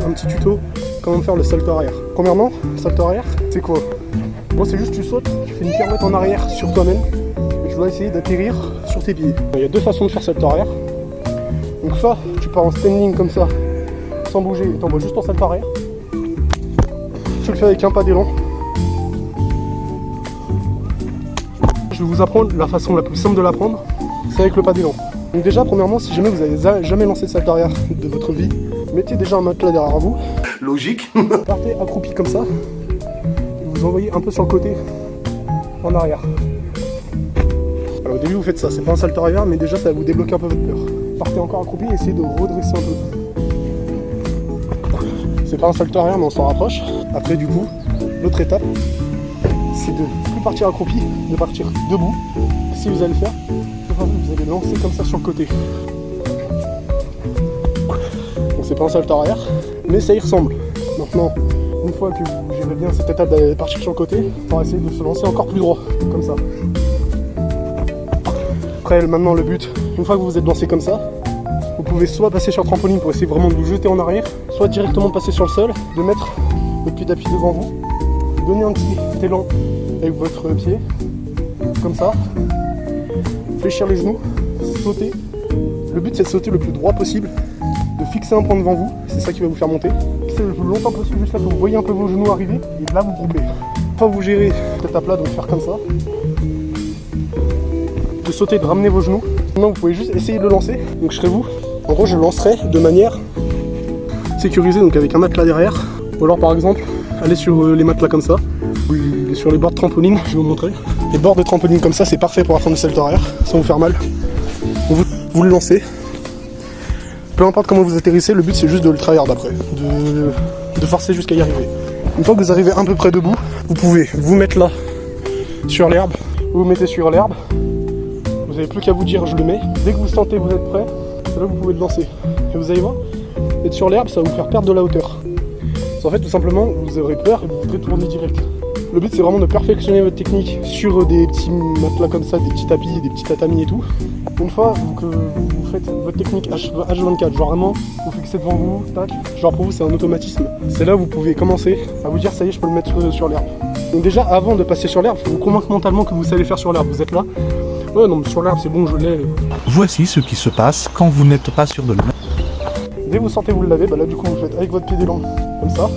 un petit tuto comment faire le salto arrière. Premièrement, le salto arrière, c'est quoi? Bon, c'est juste tu sautes, tu fais une pirouette en arrière sur toi-même et tu dois essayer d'atterrir sur tes pieds. Il y a deux façons de faire salto arrière. Donc soit tu pars en standing comme ça, sans bouger, et t'envoies juste ton salto arrière. Tu le fais avec un pas d'élan. Je vais vous apprendre la façon la plus simple de l'apprendre, c'est avec le pas d'élan. Donc déjà, premièrement, si jamais vous n'avez jamais lancé de salto arrière de votre vie, mettez déjà un matelas derrière vous. Logique. Partez accroupi comme ça, et vous envoyez un peu sur le côté, en arrière. Alors au début vous faites ça, c'est pas un salto arrière, mais déjà ça va vous débloquer un peu votre peur. Partez encore accroupi et essayez de redresser un peu. C'est pas un salto arrière, mais on s'en rapproche. Après du coup, l'autre étape, c'est de ne plus partir accroupi, de partir debout. Si vous allez le faire, vous allez lancer comme ça sur le côté. Donc c'est pas un salto arrière, mais ça y ressemble. Maintenant, une fois que vous gérez bien cette étape d'aller partir sur le côté, on va essayer de se lancer encore plus droit, comme ça. Après, maintenant le but, une fois que vous vous êtes lancé comme ça, vous pouvez soit passer sur trampoline pour essayer vraiment de vous jeter en arrière, soit directement passer sur le sol, de mettre votre pied d'appui devant vous, donner un petit élan avec votre pied, comme ça, fléchir les genoux, sauter. Le but c'est de sauter le plus droit possible, de fixer un point devant vous, c'est ça qui va vous faire monter. Fixer le plus longtemps possible jusqu'à ce que vous voyez un peu vos genoux arriver, et là vous groupez. Une fois que vous gérez cette étape là, donc faire comme ça, de sauter, de ramener vos genoux. Maintenant vous pouvez juste essayer de le lancer, donc je serai vous. En gros je lancerai de manière sécurisée, donc avec un matelas derrière, ou alors par exemple, aller sur les matelas comme ça, ou sur les bords de trampoline, je vais vous montrer. Les bords de trampoline comme ça, c'est parfait pour apprendre le salto arrière, sans vous faire mal. Vous le lancez. Peu importe comment vous atterrissez, le but c'est juste de le tryhard après, de forcer jusqu'à y arriver. Une fois que vous arrivez à peu près debout, vous pouvez vous mettre là, sur l'herbe, vous vous mettez sur l'herbe, vous n'avez plus qu'à vous dire je le mets. Dès que vous sentez que vous êtes prêt, c'est là que vous pouvez le lancer. Et vous allez voir, être sur l'herbe, ça va vous faire perdre de la hauteur. En fait, tout simplement, vous aurez peur et vous voudrez tourner direct. Le but c'est vraiment de perfectionner votre technique sur des petits matelas comme ça, des petits tapis, des petits tatamis et tout. Une fois que vous faites votre technique H24, genre vraiment vous fixez devant vous, tac, genre pour vous c'est un automatisme. C'est là où vous pouvez commencer à vous dire ça y est, je peux le mettre sur l'herbe. Donc déjà avant de passer sur l'herbe, il faut vous convaincre mentalement que vous savez faire sur l'herbe. Vous êtes là, ouais non mais sur l'herbe c'est bon, je l'ai. Voici ce qui se passe quand vous n'êtes pas sûr de le mettre. Dès que vous sentez que vous l'avez, bah là du coup vous faites avec votre pied d'élan, comme ça.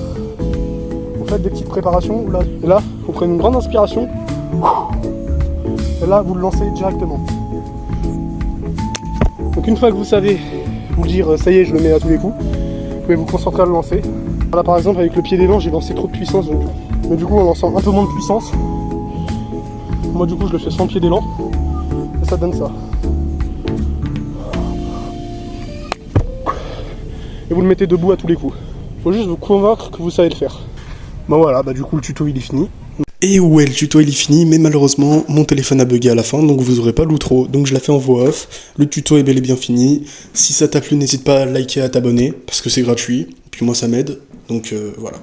Vous faites des petites préparations, là, et là vous prenez une grande inspiration. Et là vous le lancez directement. Donc une fois que vous savez vous dire ça y est je le mets à tous les coups, vous pouvez vous concentrer à le lancer. Là par exemple avec le pied d'élan j'ai lancé trop de puissance, donc... mais du coup en lançant un peu moins de puissance, moi du coup je le fais sans pied d'élan, et ça donne ça. Et vous le mettez debout à tous les coups. Faut juste vous convaincre que vous savez le faire. Bah voilà, bah du coup le tuto il est fini. Et ouais, le tuto il est fini, mais malheureusement mon téléphone a bugué à la fin, donc vous aurez pas l'outro, donc je la fais en voix off. Le tuto est bel et bien fini. Si ça t'a plu, n'hésite pas à liker, à t'abonner, parce que c'est gratuit, puis moi ça m'aide, donc voilà.